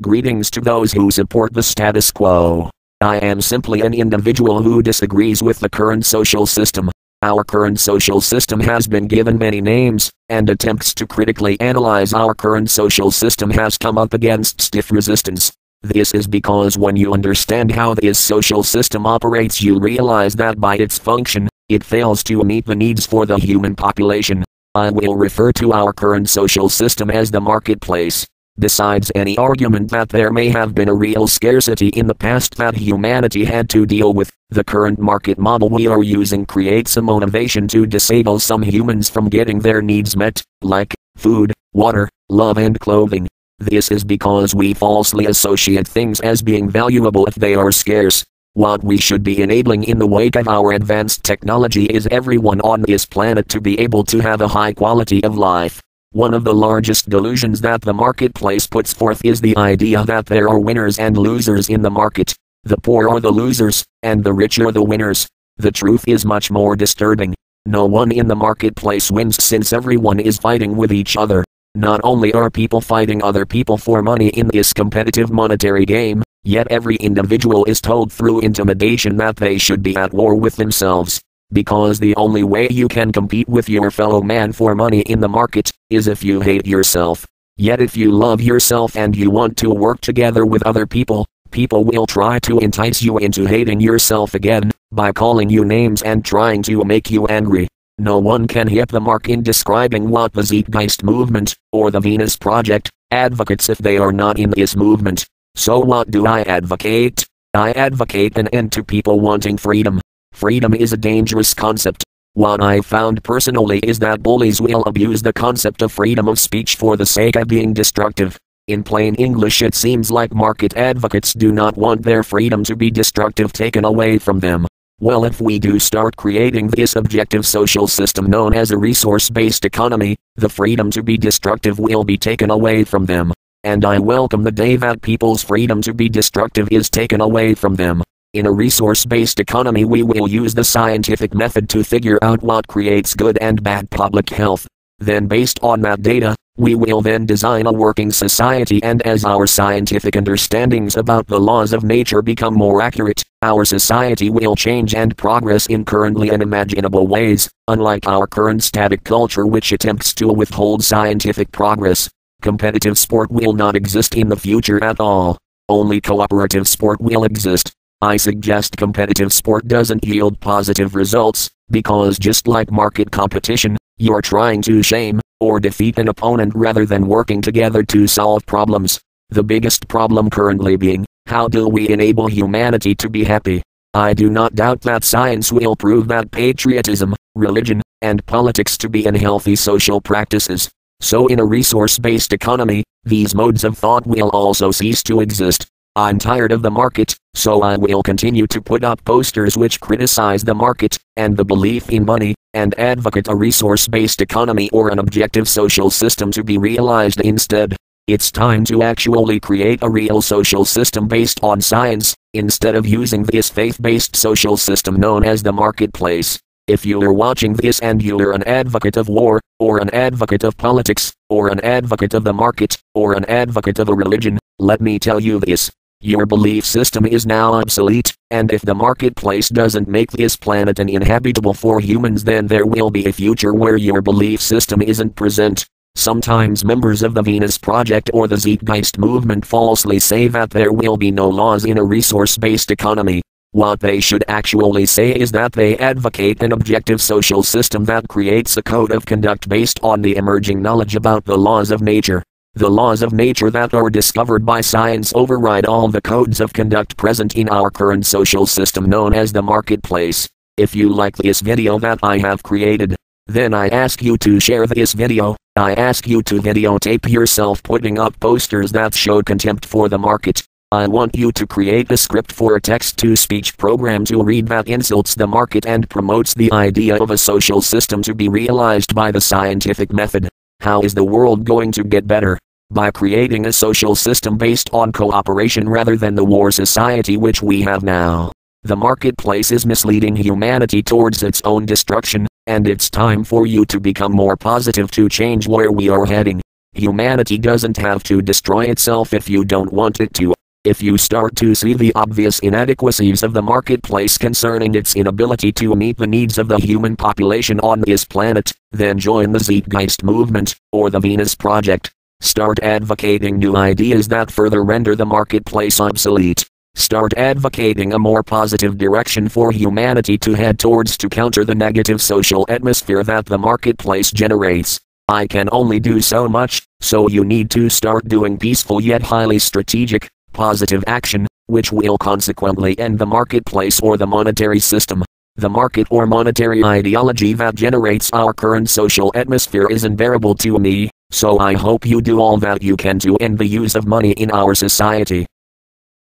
Greetings to those who support the status quo. I am simply an individual who disagrees with the current social system. Our current social system has been given many names, and attempts to critically analyze our current social system has come up against stiff resistance. This is because when you understand how this social system operates, you realize that by its function, it fails to meet the needs for the human population. I will refer to our current social system as the marketplace. Besides any argument that there may have been a real scarcity in the past that humanity had to deal with, the current market model we are using creates a motivation to disable some humans from getting their needs met, like food, water, love and clothing. This is because we falsely associate things as being valuable if they are scarce. What we should be enabling in the wake of our advanced technology is everyone on this planet to be able to have a high quality of life. One of the largest delusions that the marketplace puts forth is the idea that there are winners and losers in the market. The poor are the losers, and the rich are the winners. The truth is much more disturbing. No one in the marketplace wins since everyone is fighting with each other. Not only are people fighting other people for money in this competitive monetary game, yet every individual is told through intimidation that they should be at war with themselves. Because the only way you can compete with your fellow man for money in the market is if you hate yourself. Yet if you love yourself and you want to work together with other people, people will try to entice you into hating yourself again, by calling you names and trying to make you angry. No one can hit the mark in describing what the Zeitgeist Movement, or the Venus Project, advocates if they are not in this movement. So what do I advocate? I advocate an end to people wanting freedom. Freedom is a dangerous concept. What I found personally is that bullies will abuse the concept of freedom of speech for the sake of being destructive. In plain English, it seems like market advocates do not want their freedom to be destructive taken away from them. Well, if we do start creating this objective social system known as a resource-based economy, the freedom to be destructive will be taken away from them. And I welcome the day that people's freedom to be destructive is taken away from them. In a resource-based economy, we will use the scientific method to figure out what creates good and bad public health. Then based on that data, we will then design a working society, and as our scientific understandings about the laws of nature become more accurate, our society will change and progress in currently unimaginable ways, unlike our current static culture which attempts to withhold scientific progress. Competitive sport will not exist in the future at all. Only cooperative sport will exist. I suggest competitive sport doesn't yield positive results, because just like market competition, you're trying to shame or defeat an opponent rather than working together to solve problems. The biggest problem currently being, how do we enable humanity to be happy? I do not doubt that science will prove that patriotism, religion, and politics to be unhealthy social practices. So in a resource-based economy, these modes of thought will also cease to exist. I'm tired of the market, so I will continue to put up posters which criticize the market, and the belief in money, and advocate a resource-based economy or an objective social system to be realized instead. It's time to actually create a real social system based on science, instead of using this faith-based social system known as the marketplace. If you're watching this and you're an advocate of war, or an advocate of politics, or an advocate of the market, or an advocate of a religion, let me tell you this. Your belief system is now obsolete, and if the marketplace doesn't make this planet uninhabitable for humans, then there will be a future where your belief system isn't present. Sometimes members of the Venus Project or the Zeitgeist Movement falsely say that there will be no laws in a resource-based economy. What they should actually say is that they advocate an objective social system that creates a code of conduct based on the emerging knowledge about the laws of nature. The laws of nature that are discovered by science override all the codes of conduct present in our current social system known as the marketplace. If you like this video that I have created, then I ask you to share this video. I ask you to videotape yourself putting up posters that show contempt for the market. I want you to create a script for a text-to-speech program to read that insults the market and promotes the idea of a social system to be realized by the scientific method. How is the world going to get better? By creating a social system based on cooperation rather than the war society which we have now. The marketplace is misleading humanity towards its own destruction, and it's time for you to become more positive to change where we are heading. Humanity doesn't have to destroy itself if you don't want it to. If you start to see the obvious inadequacies of the marketplace concerning its inability to meet the needs of the human population on this planet, then join the Zeitgeist Movement, or the Venus Project. Start advocating new ideas that further render the marketplace obsolete. Start advocating a more positive direction for humanity to head towards to counter the negative social atmosphere that the marketplace generates. I can only do so much, so you need to start doing peaceful yet highly strategic, positive action, which will consequently end the marketplace or the monetary system. The market or monetary ideology that generates our current social atmosphere is unbearable to me, so I hope you do all that you can to end the use of money in our society.